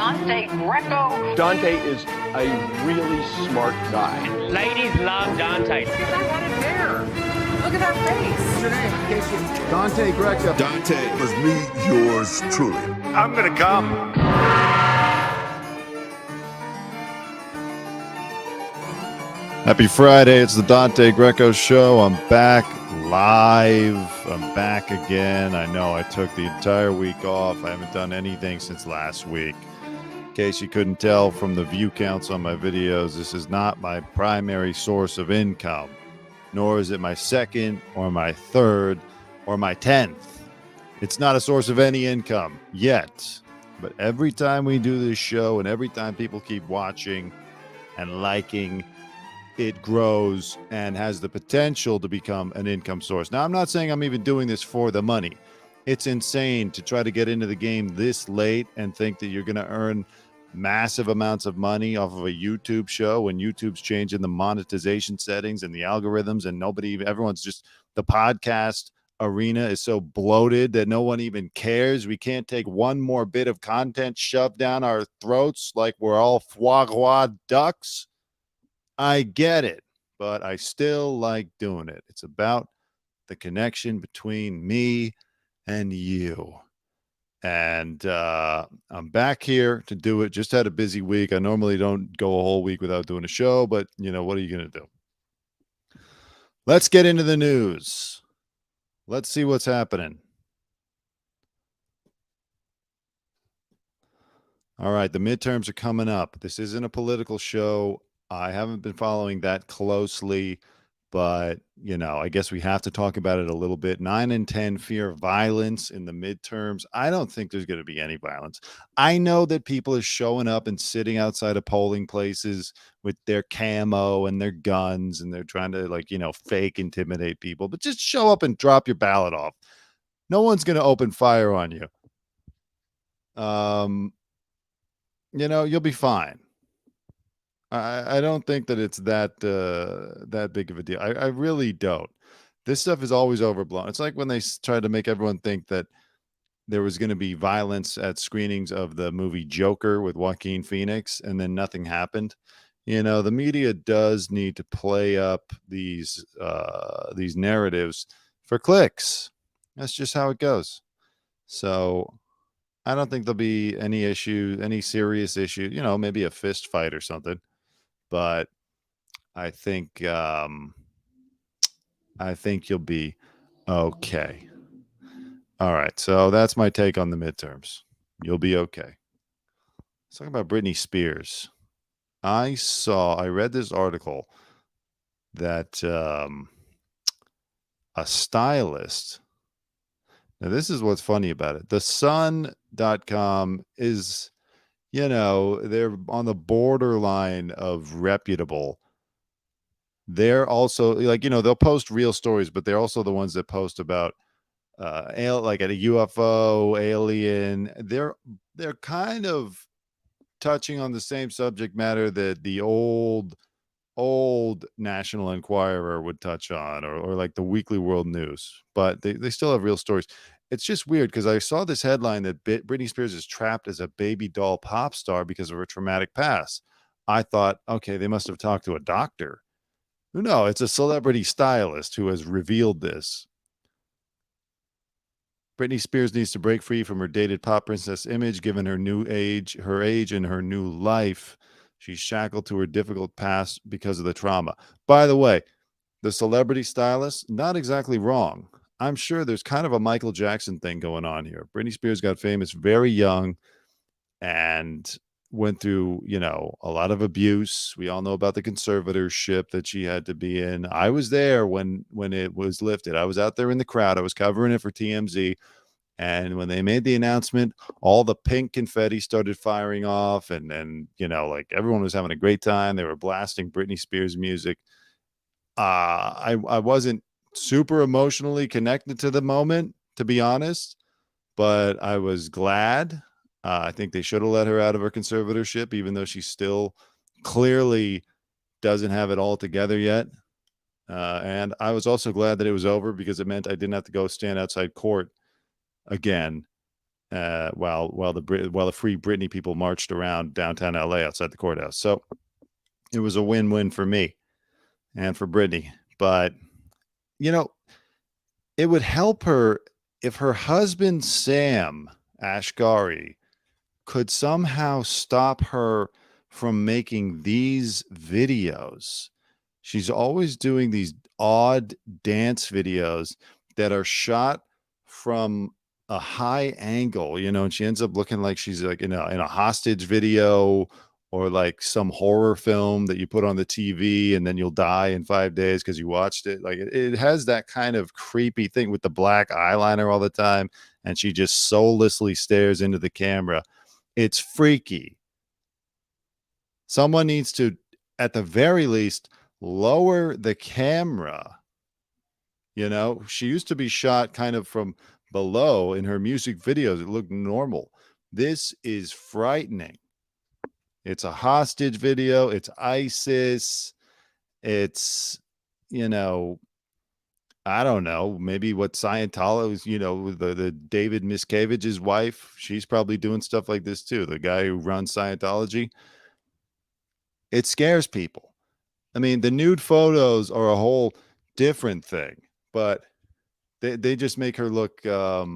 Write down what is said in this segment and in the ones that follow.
Dante Greco. Dante is a really smart guy. Ladies love Dante. Look at that head of hair. Look at that face. What's your name? Dante Greco. Dante was me, yours truly. I'm gonna come. Happy Friday. It's the Dante Greco Show. I'm back live. I'm back again. I know I took the entire week off. I haven't done anything since last week. In case you couldn't tell from the view counts on my videos, this is not my primary source of income, nor is it my second or my third or my 10th. It's not a source of any income yet. But every time we do this show and every time people keep watching and liking, it grows and has the potential to become an income source. Now, I'm not saying I'm even doing this for the money. It's insane to try to get into the game this late and think that you're going to earn massive amounts of money off of a YouTube show when YouTube's changing the monetization settings and the algorithms, and everyone's just, the podcast arena is so bloated that no one even cares. We can't take one more bit of content shoved down our throats like we're all foie gras ducks. I get it, but I still like doing it. It's about the connection between me and you. And I'm back here to do it. Just had a busy week. I normally don't go a whole week without doing a show, but, you know, what are you going to do? Let's get into the news. Let's see what's happening. All right, the midterms are coming up. This isn't a political show. I haven't been following that closely, but, you know, I guess we have to talk about it a little bit. 9 and 10 fear violence in the midterms. I don't think there's going to be any violence. I know that people are showing up and sitting outside of polling places with their camo and their guns, and they're trying to, like, you know, fake intimidate people, but just show up and drop your ballot off. No one's going to open fire on you. You know, you'll be fine. I don't think that it's that big of a deal. I really don't. This stuff is always overblown. It's like when they tried to make everyone think that there was going to be violence at screenings of the movie Joker with Joaquin Phoenix, and then nothing happened. You know, the media does need to play up these narratives for clicks. That's just how it goes. So I don't think there'll be any issue, any serious issue. You know, maybe a fist fight or something. But I think you'll be okay. All right, so that's my take on the midterms. You'll be okay. Let's talk about Britney Spears. I read this article that a stylist. Now, this is what's funny about it. TheSun.com is, you know, they're on the borderline of reputable. They're also, like, you know, they'll post real stories, but they're also the ones that post about like at a UFO, alien. They're kind of touching on the same subject matter that the old National Enquirer would touch on, or like the Weekly World News, but they still have real stories. It's just weird because I saw this headline that Britney Spears is trapped as a baby doll pop star because of her traumatic past. I thought, okay, they must have talked to a doctor. No, it's a celebrity stylist who has revealed this. Britney Spears needs to break free from her dated pop princess image, given her age and her new life. She's shackled to her difficult past because of the trauma. By the way, the celebrity stylist, not exactly wrong. I'm sure there's kind of a Michael Jackson thing going on here. Britney Spears got famous very young and went through, you know, a lot of abuse. We all know about the conservatorship that she had to be in. I was there when it was lifted. I was out there in the crowd. I was covering it for TMZ. And when they made the announcement, all the pink confetti started firing off, and you know, like, everyone was having a great time. They were blasting Britney Spears music. I wasn't super emotionally connected to the moment, to be honest, but I was glad. I think they should have let her out of her conservatorship, even though she still clearly doesn't have it all together yet. And I was also glad that it was over, because it meant I didn't have to go stand outside court again while the Free Britney people marched around downtown LA outside the courthouse. So it was a win-win for me and for Britney. But it would help her if her husband Sam Ashgari could somehow stop her from making these videos. She's always doing these odd dance videos that are shot from a high angle, and she ends up looking like she's like in a hostage video or like some horror film that you put on the TV and then you'll die in 5 days because you watched it. Like it has that kind of creepy thing with the black eyeliner all the time. And she just soullessly stares into the camera. It's freaky. Someone needs to, at the very least, lower the camera. She used to be shot kind of from below in her music videos. It looked normal. This is frightening. It's a hostage video. It's ISIS. It's, I don't know, maybe what Scientology, the David Miscavige's wife, she's probably doing stuff like this too. The guy who runs Scientology. It scares people. I mean, the nude photos are a whole different thing, but they just make her look, I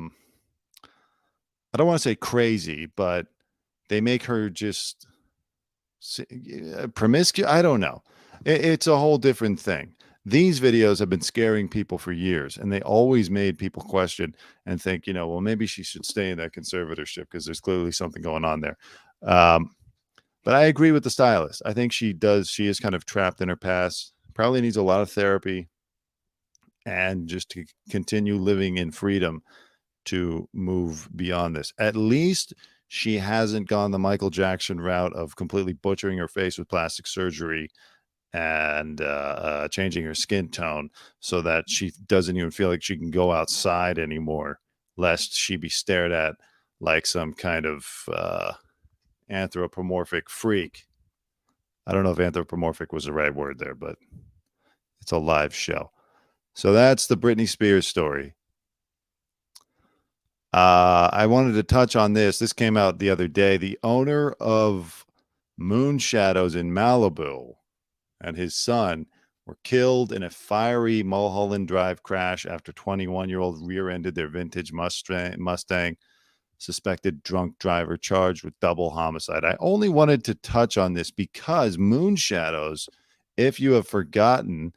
don't want to say crazy, but they make her just promiscuous. I don't know. It's a whole different thing. These videos have been scaring people for years, and they always made people question and think, well, maybe she should stay in that conservatorship because there's clearly something going on there. But I agree with the stylist. I think she is kind of trapped in her past, probably needs a lot of therapy and just to continue living in freedom to move beyond this. At least she hasn't gone the Michael Jackson route of completely butchering her face with plastic surgery and changing her skin tone so that she doesn't even feel like she can go outside anymore, lest she be stared at like some kind of anthropomorphic freak. I don't know if anthropomorphic was the right word there, but it's a live show. So that's the Britney Spears story. I wanted to touch on this. This came out the other day. The owner of Moon Shadows in Malibu and his son were killed in a fiery Mulholland Drive crash after 21-year-old rear-ended their vintage Mustang. Suspected drunk driver charged with double homicide. I only wanted to touch on this because Moon Shadows, if you have forgotten,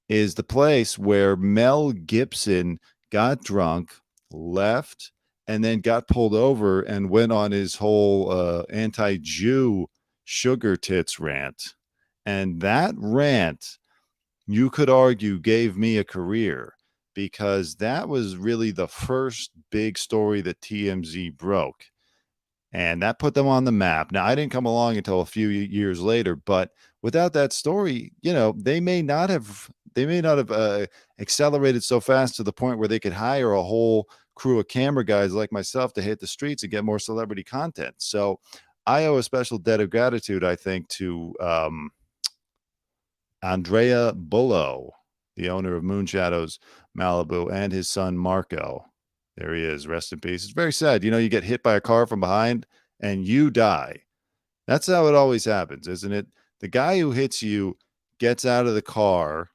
is the place where Mel Gibson got drunk, left, and then got pulled over and went on his whole anti-Jew sugar tits rant. And that rant, you could argue, gave me a career because that was really the first big story that TMZ broke. And that put them on the map. Now, I didn't come along until a few years later, but without that story, they may not have accelerated so fast to the point where they could hire a whole crew of camera guys like myself to hit the streets and get more celebrity content. So I owe a special debt of gratitude, I think, to Andrea Bullo, the owner of Moon Shadows Malibu, and his son Marco. There he is. Rest in peace. It's very sad. You get hit by a car from behind and you die. That's how it always happens, isn't it? The guy who hits you gets out of the car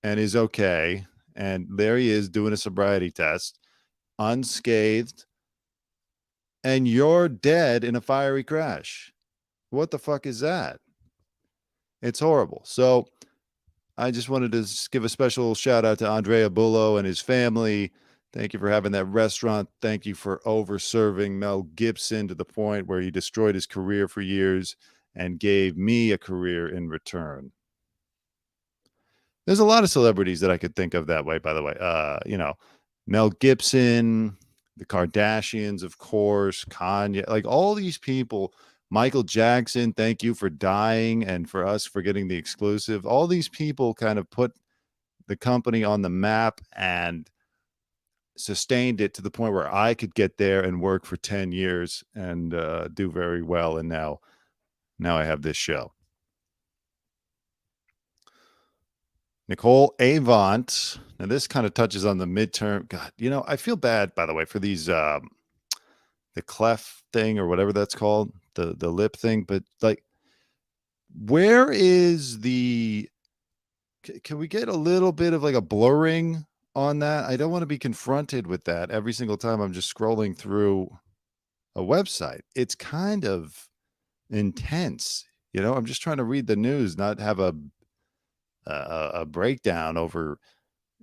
and is okay. And there he is doing a sobriety test, unscathed. And you're dead in a fiery crash. What the fuck is that? It's horrible. So I just wanted to give a special shout out to Andrea Bullo and his family. Thank you for having that restaurant. Thank you for over-serving Mel Gibson to the point where he destroyed his career for years and gave me a career in return. There's a lot of celebrities that I could think of that way, by the way. Mel Gibson, the Kardashians, of course, Kanye, like all these people. Michael Jackson, thank you for dying and for us for getting the exclusive. All these people kind of put the company on the map and sustained it to the point where I could get there and work for 10 years and do very well. And now I have this show. Nicole Avon. Now this kind of touches on the midterm. God, I feel bad, by the way, for these clef thing or whatever that's called, the lip thing. But like, where is can we get a little bit of like a blurring on that? I don't want to be confronted with that every single time I'm just scrolling through a website. It's kind of intense. I'm just trying to read the news, not have a breakdown over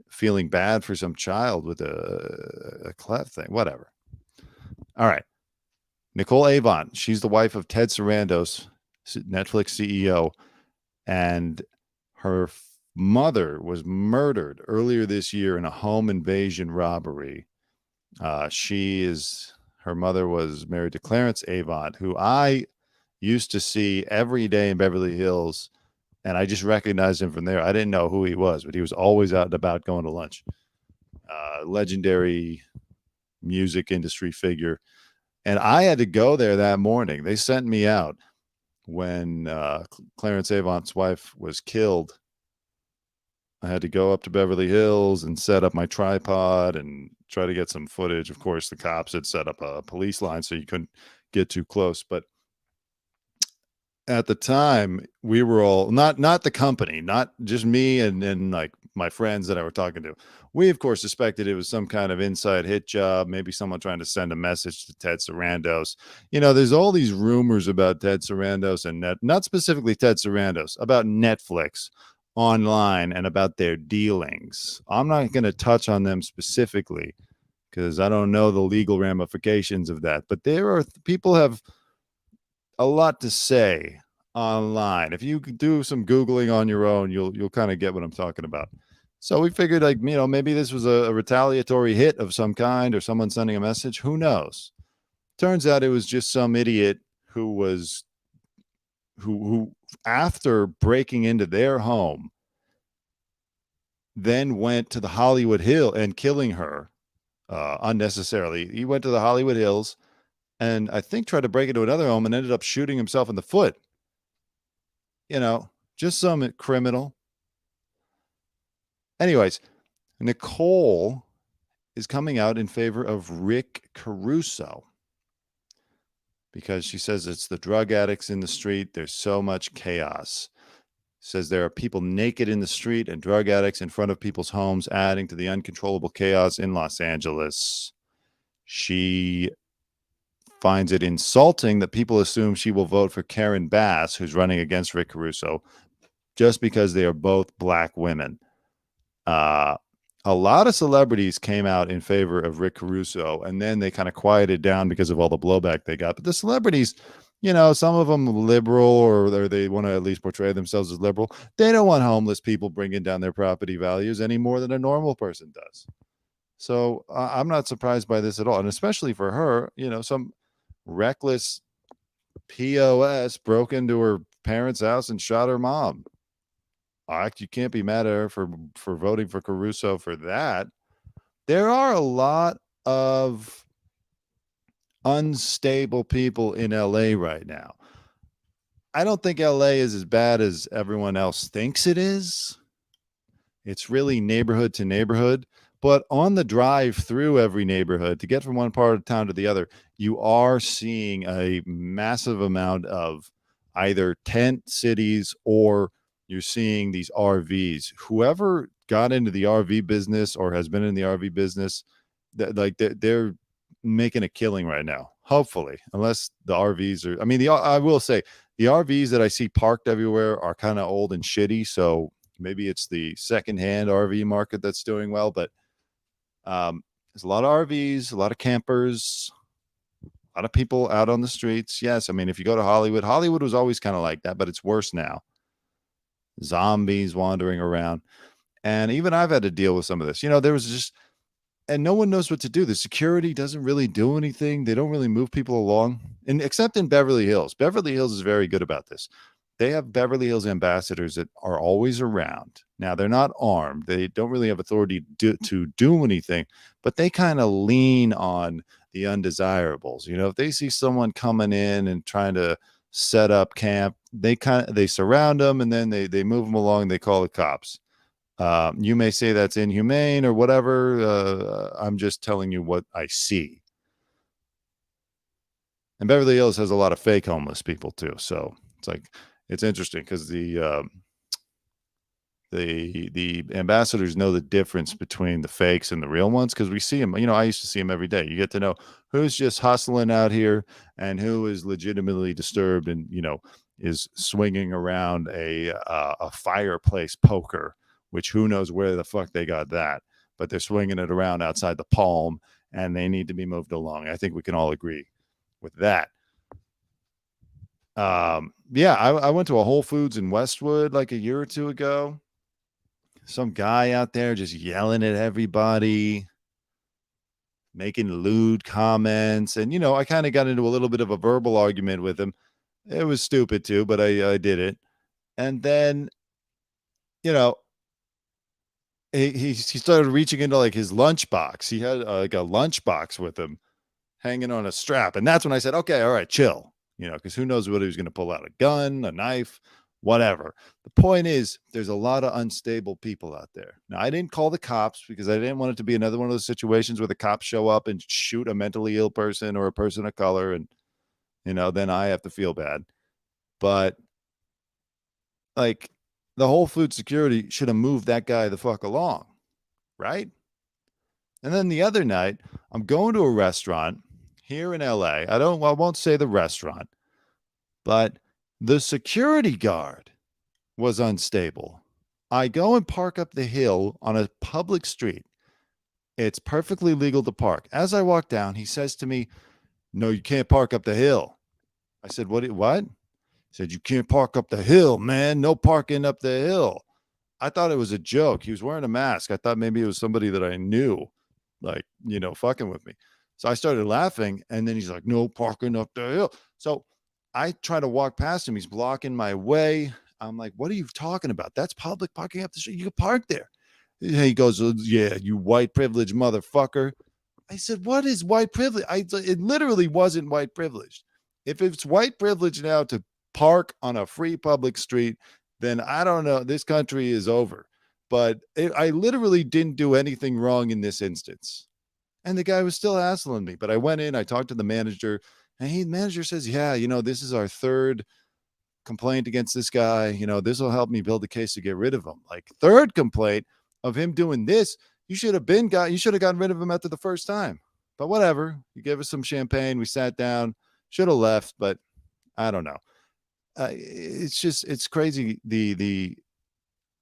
feeling bad for some child with a cleft thing, whatever. All right. Nicole Avon, she's the wife of Ted Sarandos, Netflix CEO, and her mother was murdered earlier this year in a home invasion robbery. Her mother was married to Clarence Avon, who I used to see every day in Beverly Hills, and I just recognized him from there. I didn't know who he was, but he was always out and about going to lunch. Legendary music industry figure. And I had to go there that morning. They sent me out when Clarence Avon's wife was killed. I had to go up to Beverly Hills and set up my tripod and try to get some footage. Of course, the cops had set up a police line so you couldn't get too close. But at the time, we were all not the company, not just me and like my friends that I were talking to. We, of course, suspected it was some kind of inside hit job, maybe someone trying to send a message to Ted Sarandos. There's all these rumors about Ted Sarandos and not specifically Ted Sarandos, about Netflix online and about their dealings. I'm not going to touch on them specifically because I don't know the legal ramifications of that. But people have a lot to say online. If you do some Googling on your own, you'll kind of get what I'm talking about. So we figured maybe this was a retaliatory hit of some kind or someone sending a message. Who knows? Turns out it was just some idiot who after breaking into their home, then went to the Hollywood Hill and killing her unnecessarily. He went to the Hollywood Hills and I think tried to break into another home and ended up shooting himself in the foot. Just some criminal. Anyways, Nicole is coming out in favor of Rick Caruso because she says it's the drug addicts in the street. There's so much chaos. Says there are people naked in the street and drug addicts in front of people's homes, adding to the uncontrollable chaos in Los Angeles. She finds it insulting that people assume she will vote for Karen Bass, who's running against Rick Caruso, just because they are both black women. A lot of celebrities came out in favor of Rick Caruso, and then they kind of quieted down because of all the blowback they got. But the celebrities, some of them liberal or they want to at least portray themselves as liberal. They don't want homeless people bringing down their property values any more than a normal person does. So I'm not surprised by this at all. And especially for her, some reckless POS broke into her parents' house and shot her mom. You can't be mad at her for voting for Caruso for that. There are a lot of unstable people in LA right now. I don't think LA is as bad as everyone else thinks it is. It's really neighborhood to neighborhood. But on the drive through every neighborhood to get from one part of town to the other, you are seeing a massive amount of either tent cities or you're seeing these RVs. Whoever got into the RV business or has been in the RV business, they're making a killing right now. Hopefully, unless the RVs are. I mean, I will say the RVs that I see parked everywhere are kind of old and shitty. So maybe it's the secondhand RV market that's doing well. But there's a lot of RVs, a lot of campers, a lot of people out on the streets. Yes, I mean, if you go to Hollywood was always kind of like that, but it's worse now. Zombies wandering around. And even I've had to deal with some of this. There was just, and no one knows what to do. The security doesn't really do anything. They don't really move people along. And except in Beverly Hills. Beverly Hills is very good about this. They have Beverly Hills ambassadors that are always around. Now, they're not armed. They don't really have authority to do anything, but they kind of lean on the undesirables. If they see someone coming in and trying to set up camp, they surround them and then they move them along. They call the cops. You may say that's inhumane or whatever. I'm just telling you what I see. And Beverly Hills has a lot of fake homeless people too. So it's like, it's interesting because the ambassadors know the difference between the fakes and the real ones, because we see them. I used to see them every day. You get to know who's just hustling out here and who is legitimately disturbed and is swinging around a fireplace poker, which who knows where the fuck they got that, but they're swinging it around outside the Palm and they need to be moved along. I think we can all agree with that. Yeah, I went to a Whole Foods in Westwood like a year or two ago. Some guy out there just yelling at everybody, making lewd comments. And, I kind of got into a little bit of a verbal argument with him. It was stupid too, but I did it. And then, he started reaching into like his lunchbox. He had like a lunchbox with him hanging on a strap. And that's when I said, okay, all right, chill, because who knows what he was going to pull out, a gun, a knife, whatever. The point is, there's a lot of unstable people out there. Now, I didn't call the cops because I didn't want it to be another one of those situations where the cops show up and shoot a mentally ill person or a person of color. And, then I have to feel bad. But like, the Whole Food security should have moved that guy the fuck along. Right. And then the other night, I'm going to a restaurant here in LA. I won't say the restaurant, but the security guard was unstable. I go and park up the hill on a public street. It's perfectly legal to park. As I walk down, he says to me, "No, you can't park up the hill." I said, What? He said, "You can't park up the hill, man. No parking up the hill." I thought it was a joke. He was wearing a mask. I thought maybe it was somebody that I knew, like, fucking with me. So I started laughing, and then he's like, "No parking up the hill." So I try to walk past him. He's blocking my way. I'm like, "What are you talking about? That's public parking up the street. You can park there." He goes, "Yeah, you white privilege motherfucker." I said, "What is white privilege?" It literally wasn't white privilege. If it's white privilege now to park on a free public street, then I don't know. This country is over. But I literally didn't do anything wrong in this instance. And the guy was still hassling me. But I went in, I talked to the manager, and the manager says, "Yeah, this is our third complaint against this guy. This will help me build a case to get rid of him." Like, third complaint of him doing this, you should have gotten rid of him after the first time. But whatever. He gave us some champagne. We sat down, should have left, but I don't know. It's crazy. The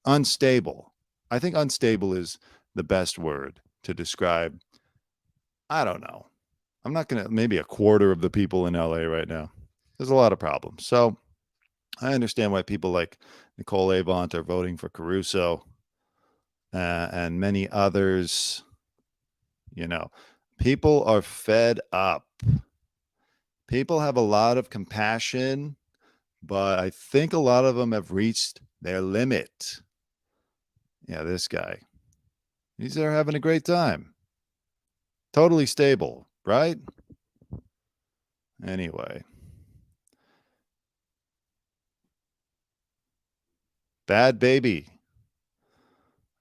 unstable. I think unstable is the best word to describe. I don't know. I'm not going to, maybe a quarter of the people in LA right now. There's a lot of problems. So I understand why people like Nicole Avon are voting for Caruso and many others. People are fed up. People have a lot of compassion, but I think a lot of them have reached their limit. Yeah, this guy. He's there having a great time. Totally stable, right? Anyway. Bhad Bhabie.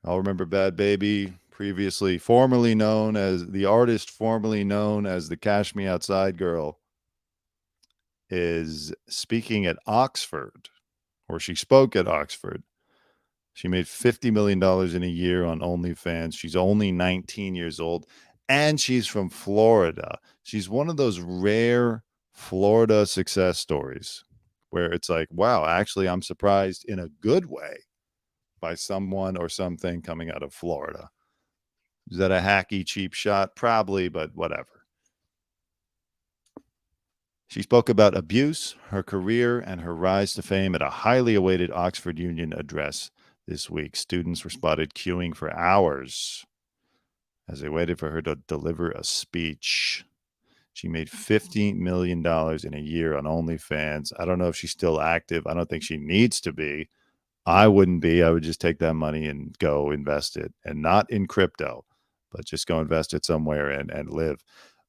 I'll remember Bhad Bhabie, formerly known as the artist, formerly known as the Cash Me Outside girl, is speaking at Oxford, or she spoke at Oxford. She made $50 million in a year on OnlyFans. She's only 19 years old, and she's from Florida. She's one of those rare Florida success stories where it's like, wow, actually, I'm surprised in a good way by someone or something coming out of Florida. Is that a hacky, cheap shot? Probably, but whatever. She spoke about abuse, her career, and her rise to fame at a highly awaited Oxford Union address this week. Students were spotted queuing for hours as they waited for her to deliver a speech. She made $15 million in a year on OnlyFans. I don't know if she's still active. I don't think she needs to be. I wouldn't be. I would just take that money and go invest it, and not in crypto, but just go invest it somewhere and live.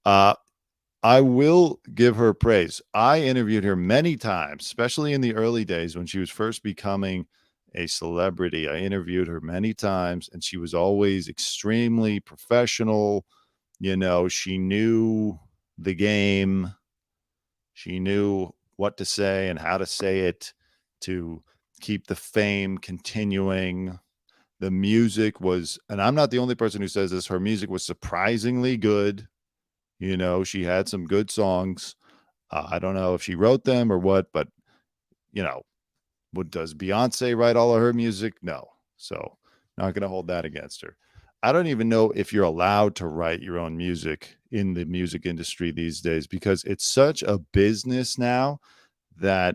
I will give her praise. I interviewed her many times, especially in the early days when she was first becoming a celebrity. I interviewed her many times, and she was always extremely professional. She knew the game. She knew what to say and how to say it to keep the fame continuing. The music was, and I'm not the only person who says this, her music was surprisingly good. You know, she had some good songs. I don't know if she wrote them or what, but, you know, does Beyonce write all of her music? No. So not going to hold that against her. I don't even know if you're allowed to write your own music in the music industry these days, because it's such a business now that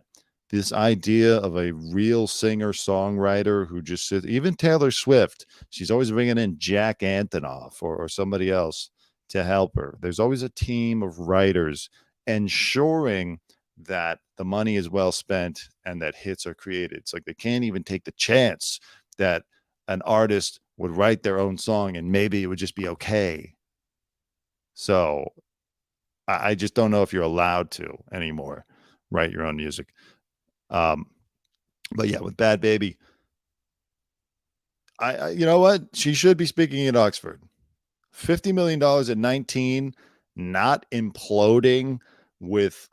this idea of a real singer songwriter who just sits, even Taylor Swift, she's always bringing in Jack Antonoff or somebody else to help her. There's always a team of writers ensuring that the money is well spent and that hits are created. It's like they can't even take the chance that an artist would write their own song and maybe it would just be okay. So I just don't know if you're allowed to anymore write your own music. But yeah, with Bhad Bhabie, I you know what? She should be speaking at Oxford. $50 million at 19, not imploding with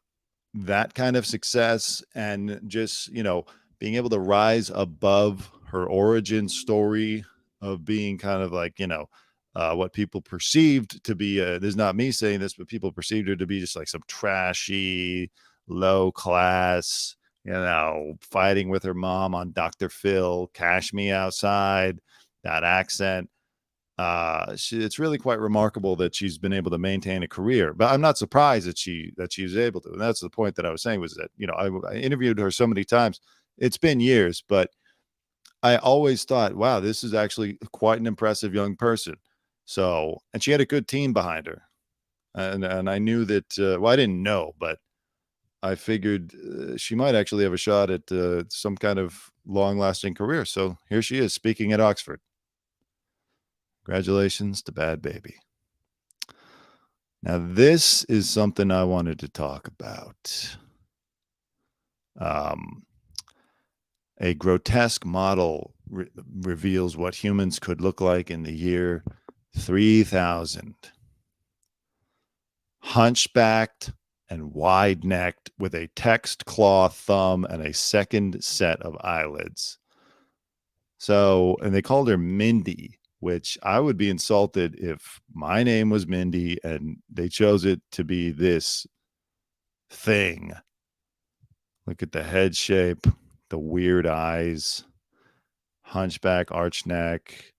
that kind of success, and just, you know, being able to rise above her origin story of being kind of like, you know, what people perceived to be, this is not me saying this, but people perceived her to be just like some trashy, low class, you know, fighting with her mom on Dr. Phil, Cash Me Outside, that accent. It's really quite remarkable that she's been able to maintain a career, but I'm not surprised that she was able to. And that's the point that I was saying, was that, you know, I interviewed her so many times. It's been years, but I always thought, wow, this is actually quite an impressive young person. So, and she had a good team behind her. And I knew that, well, I didn't know, but I figured she might actually have a shot at some kind of long lasting career. So here she is speaking at Oxford. Congratulations to Bhad Bhabie. Now, this is something I wanted to talk about. A grotesque model reveals what humans could look like in the year 3000. Hunchbacked and wide-necked with a text claw thumb and a second set of eyelids. So, and they called her Mindy, which I would be insulted if my name was Mindy and they chose it to be this thing. Look at the head shape, the weird eyes, hunchback, arch neck,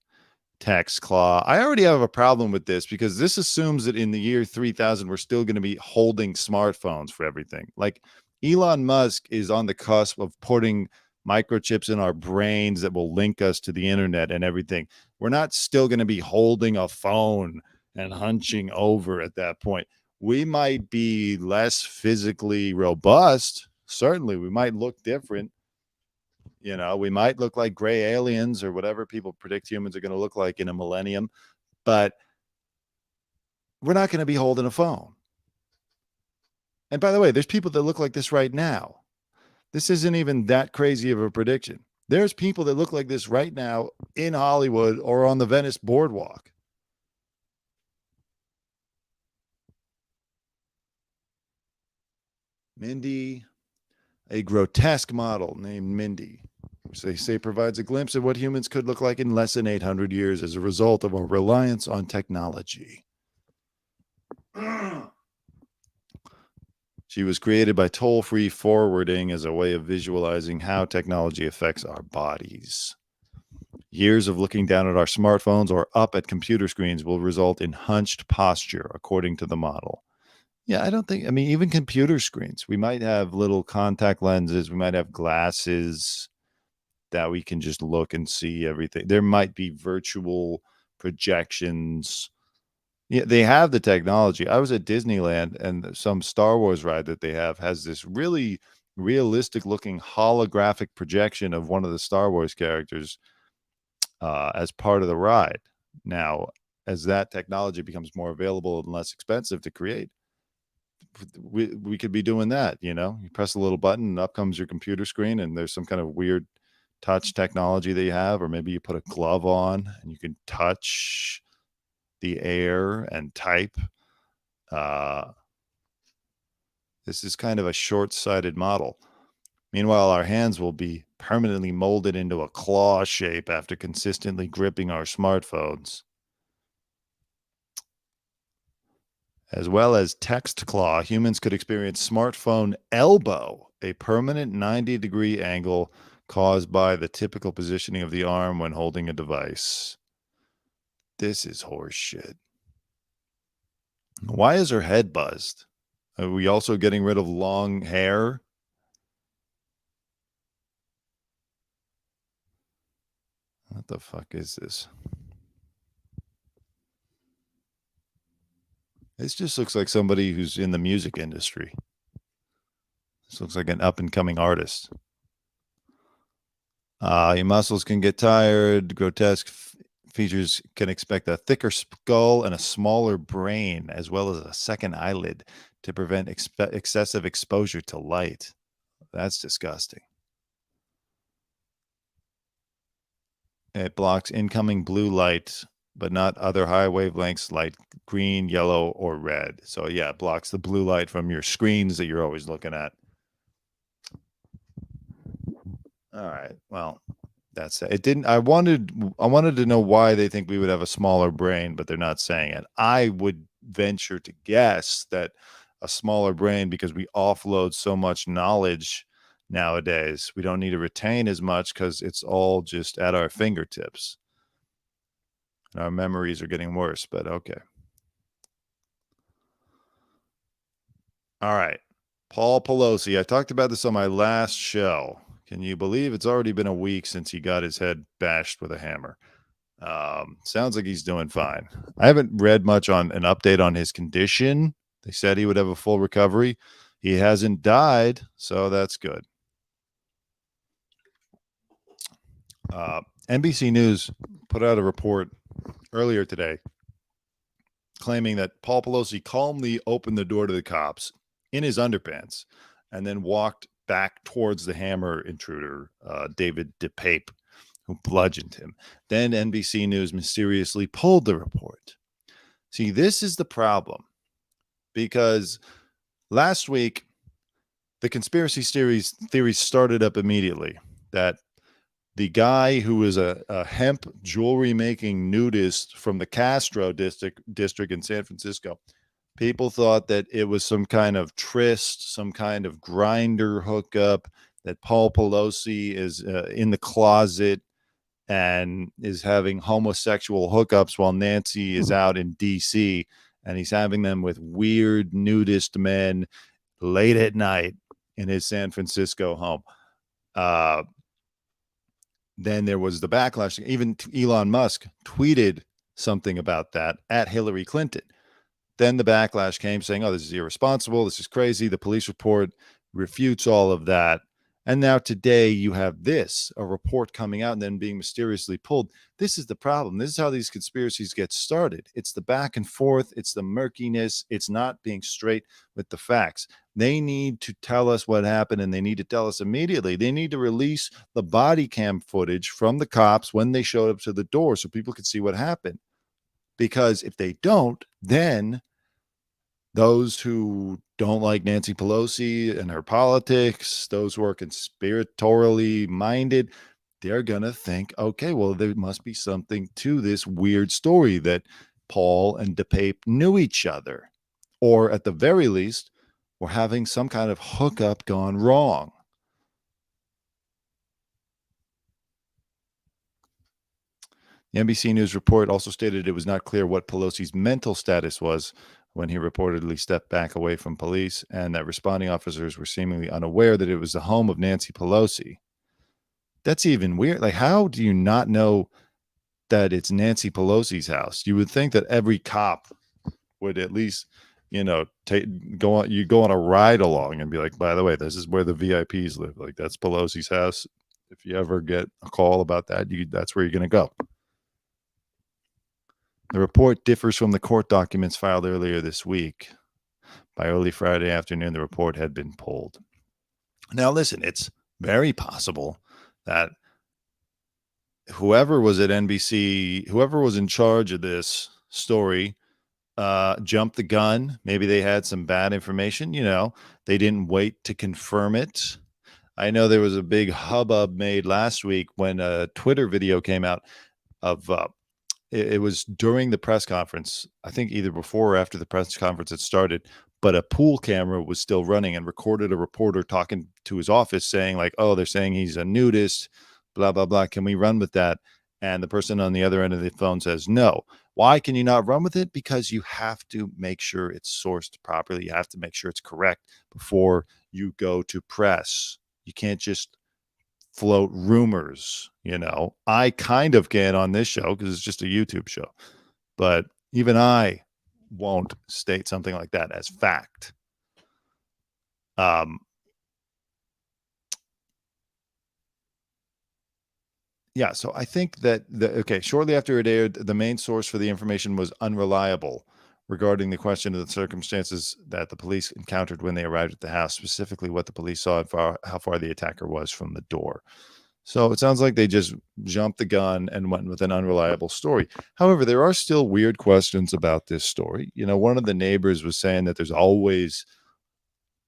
text claw. I already have a problem with this because this assumes that in the year 3000, we're still going to be holding smartphones for everything. Like Elon Musk is on the cusp of putting microchips in our brains that will link us to the internet and everything. We're not still going to be holding a phone and hunching over at that point. We might be less physically robust. Certainly, we might look different. You know, we might look like gray aliens or whatever people predict humans are going to look like in a millennium, but we're not going to be holding a phone. And by the way, there's people that look like this right now. This isn't even that crazy of a prediction. There's people that look like this right now in Hollywood or on the Venice boardwalk. Mindy, a grotesque model named Mindy, which they say provides a glimpse of what humans could look like in less than 800 years as a result of our reliance on technology. She was created by toll-free forwarding as a way of visualizing how technology affects our bodies. Years of looking down at our smartphones or up at computer screens will result in hunched posture, according to the model. Yeah, I mean, even computer screens, we might have little contact lenses, we might have glasses that we can just look and see everything. There might be virtual projections. Yeah, they have the technology. I was at Disneyland, and some Star Wars ride that they have has this really realistic looking holographic projection of one of the Star Wars characters as part of the ride. Now, as that technology becomes more available and less expensive to create, we could be doing that. You know, you press a little button and up comes your computer screen, and there's some kind of weird touch technology that you have, or maybe you put a glove on and you can touch the air and type. This is kind of a short-sighted model. Meanwhile, our hands will be permanently molded into a claw shape after consistently gripping our smartphones. As well as text claw, humans could experience smartphone elbow, a permanent 90-degree angle caused by the typical positioning of the arm when holding a device. This is horse shit. Why is her head buzzed? Are we also getting rid of long hair? What the fuck is this? This just looks like somebody who's in the music industry. This looks like an up-and-coming artist. Your muscles can get tired. Grotesque features can expect a thicker skull and a smaller brain, as well as a second eyelid to prevent excessive exposure to light. That's disgusting. It blocks incoming blue light, but not other high wavelengths like green, yellow, or red. So yeah, it blocks the blue light from your screens that you're always looking at. All right. Well, that's it. It didn't. I wanted to know why they think we would have a smaller brain, but they're not saying it. I would venture to guess that a smaller brain, because we offload so much knowledge nowadays, we don't need to retain as much because it's all just at our fingertips. And our memories are getting worse, but okay. All right. Paul Pelosi. I talked about this on my last show. Can you believe it's already been a week since he got his head bashed with a hammer? Sounds like he's doing fine. I haven't read much on an update on his condition. They said he would have a full recovery. He hasn't died, so that's good. NBC News put out a report earlier today claiming that Paul Pelosi calmly opened the door to the cops in his underpants and then walked back towards the hammer intruder, David DePape, who bludgeoned him. Then NBC News mysteriously pulled the report. See, this is the problem, because last week the conspiracy theories started up immediately that the guy who was a hemp jewelry making nudist from the Castro district in San Francisco, people thought that it was some kind of tryst, some kind of grinder hookup, that Paul Pelosi is in the closet and is having homosexual hookups while Nancy is out in D.C., and he's having them with weird nudist men late at night in his San Francisco home. Then there was the backlash. Even Elon Musk tweeted something about that at Hillary Clinton. Then the backlash came saying, oh, this is irresponsible. This is crazy. The police report refutes all of that. And now today you have this, a report coming out and then being mysteriously pulled. This is the problem. This is how these conspiracies get started. It's the back and forth. It's the murkiness. It's not being straight with the facts. They need to tell us what happened, and they need to tell us immediately. They need to release the body cam footage from the cops when they showed up to the door so people could see what happened. Because if they don't, then those who don't like Nancy Pelosi and her politics, those who are conspiratorially minded, they're going to think, okay, well, there must be something to this weird story that Paul and DePape knew each other. Or at the very least, we're having some kind of hookup gone wrong. The NBC News report also stated it was not clear what Pelosi's mental status was when he reportedly stepped back away from police, and that responding officers were seemingly unaware that it was the home of Nancy Pelosi. That's even weird. Like, how do you not know that it's Nancy Pelosi's house? You would think that every cop would at least, go on a ride along and be like, by the way, this is where the VIPs live. Like, that's Pelosi's house. If you ever get a call about that, that's where you're going to go. The report differs from the court documents filed earlier this week. By early Friday afternoon, the report had been pulled. Now, listen, it's very possible that whoever was at NBC, whoever was in charge of this story, jumped the gun. Maybe they had some bad information. They didn't wait to confirm it. I know there was a big hubbub made last week when a Twitter video came out of it was during the press conference. I think either before or after the press conference had started, but a pool camera was still running and recorded a reporter talking to his office saying like, oh, they're saying he's a nudist, blah, blah, blah. Can we run with that? And the person on the other end of the phone says, no. Why can you not run with it? Because you have to make sure it's sourced properly. You have to make sure it's correct before you go to press. You can't just float rumors. I kind of can on this show because it's just a YouTube show, but even I won't state something like that as fact. Yeah, so I think that shortly after it aired, the main source for the information was unreliable regarding the question of the circumstances that the police encountered when they arrived at the house, specifically what the police saw and how far the attacker was from the door. So it sounds like they just jumped the gun and went with an unreliable story. However, there are still weird questions about this story. One of the neighbors was saying that there's always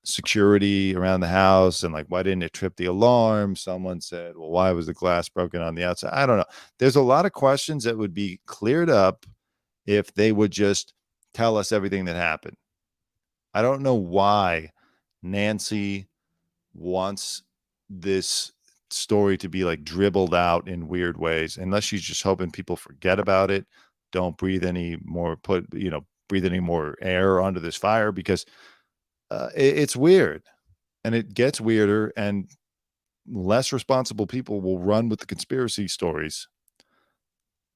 security around the house and like, why didn't it trip the alarm? Someone said, well, why was the glass broken on the outside? I don't know. There's a lot of questions that would be cleared up if they would just tell us everything that happened. I don't know why Nancy wants this story to be like dribbled out in weird ways, unless she's just hoping people forget about it, don't breathe any more, breathe any more air onto this fire, because it's weird and it gets weirder, and less responsible people will run with the conspiracy stories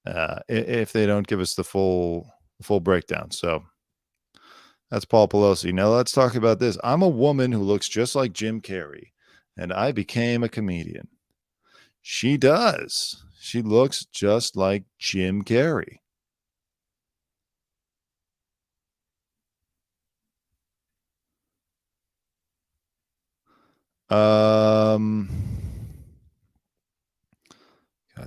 if they don't give us the full breakdown. So that's Paul Pelosi. Now let's talk about this. I'm a woman who looks just like Jim Carrey, and I became a comedian. She does. She looks just like Jim Carrey. God,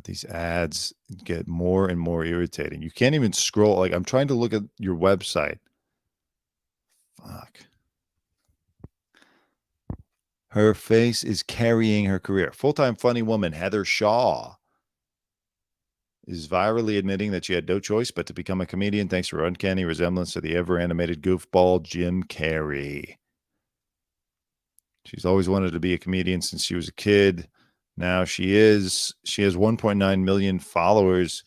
these ads get more and more irritating. You can't even scroll. Like, I'm trying to look at your website. Fuck. Her face is carrying her career. Full-time funny woman Heather Shaw is virally admitting that she had no choice but to become a comedian thanks to her uncanny resemblance to the ever-animated goofball Jim Carrey. She's always wanted to be a comedian since she was a kid. Now she is. She has 1.9 million followers.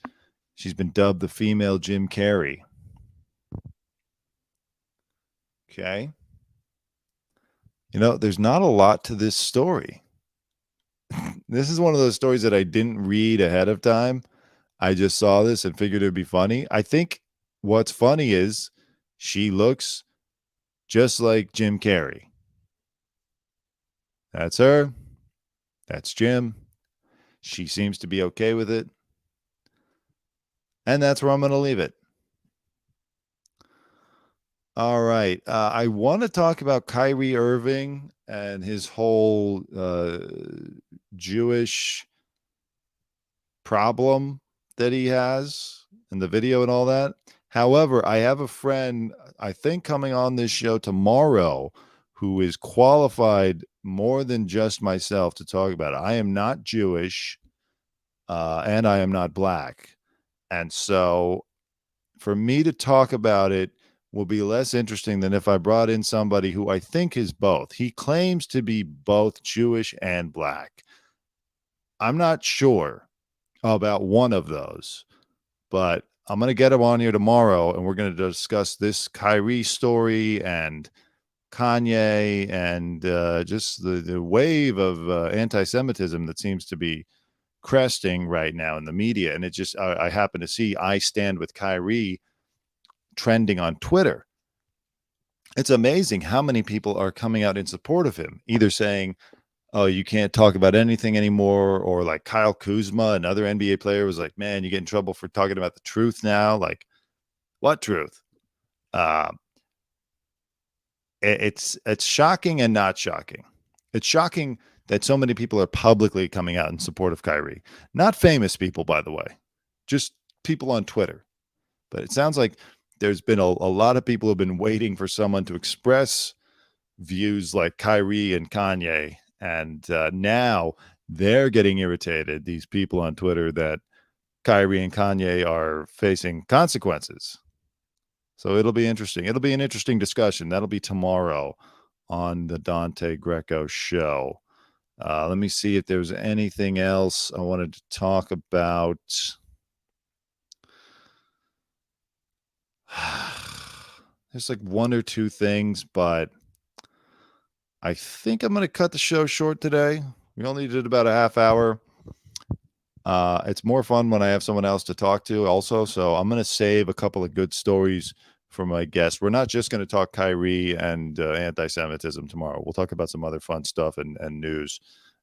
She's been dubbed the female Jim Carrey. Okay. There's not a lot to this story. This is one of those stories that I didn't read ahead of time. I just saw this and figured it'd be funny. I think what's funny is she looks just like Jim Carrey. That's her. That's Jim. She seems to be okay with it. And that's where I'm going to leave it. All right. I want to talk about Kyrie Irving and his whole Jewish problem that he has in the video and all that. However, I have a friend, I think, coming on this show tomorrow who is qualified more than just myself to talk about it. I am not Jewish and I am not black. And so for me to talk about it will be less interesting than if I brought in somebody who I think is both. He claims to be both Jewish and black. I'm not sure about one of those, but I'm going to get him on here tomorrow and we're going to discuss this Kyrie story and Kanye and just the wave of anti-Semitism that seems to be cresting right now in the media. And it just, I happen to see I Stand With Kyrie trending on Twitter. It's amazing how many people are coming out in support of him, either saying, oh, you can't talk about anything anymore, or like Kyle Kuzma, another NBA player, was like, man, you get in trouble for talking about the truth now. Like, what truth? It's shocking and not shocking. It's shocking that so many people are publicly coming out in support of Kyrie. Not famous people, by the way, just people on Twitter. But it sounds like there's been a lot of people who have been waiting for someone to express views like Kyrie and Kanye. And now they're getting irritated, these people on Twitter, that Kyrie and Kanye are facing consequences. So it'll be interesting. It'll be an interesting discussion. That'll be tomorrow on the Dante Greco Show. Let me see if there's anything else I wanted to talk about. There's like one or two things, but I think I'm going to cut the show short today. We only did about a half hour. It's more fun when I have someone else to talk to also. So I'm going to save a couple of good stories for my guests. We're not just going to talk Kyrie and anti-Semitism tomorrow. We'll talk about some other fun stuff and news.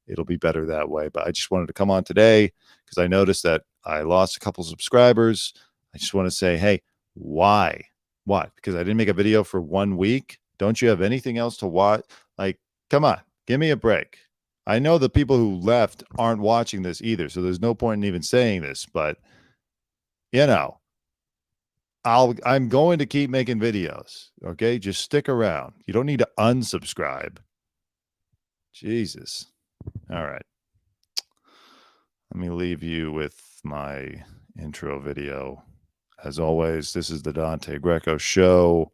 It'll be better that way. But I just wanted to come on today because I noticed that I lost a couple subscribers. I just want to say, hey, why? What? Because I didn't make a video for 1 week? Don't you have anything else to watch? Like, come on, give me a break. I know the people who left aren't watching this either, so there's no point in even saying this, but you know, I'm going to keep making videos. Okay, just stick around. You don't need to unsubscribe. Jesus. All right. Let me leave you with my intro video. As always, this is the Dante Greco Show.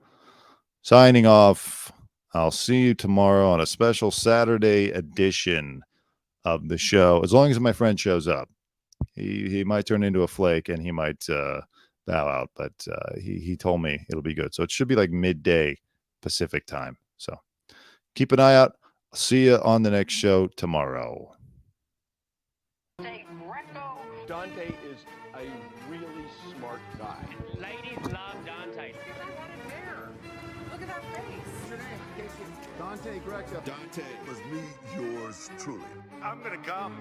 Signing off. I'll see you tomorrow on a special Saturday edition of the show. As long as my friend shows up. He might turn into a flake and he might bow out, but he told me it'll be good. So it should be like midday Pacific time. So keep an eye out. I'll see you on the next show tomorrow. Dante is a really smart guy. Ladies love Dante. I want a dare. Look at that face. What's your name? Dante Greco. Dante was me, yours truly. I'm gonna come.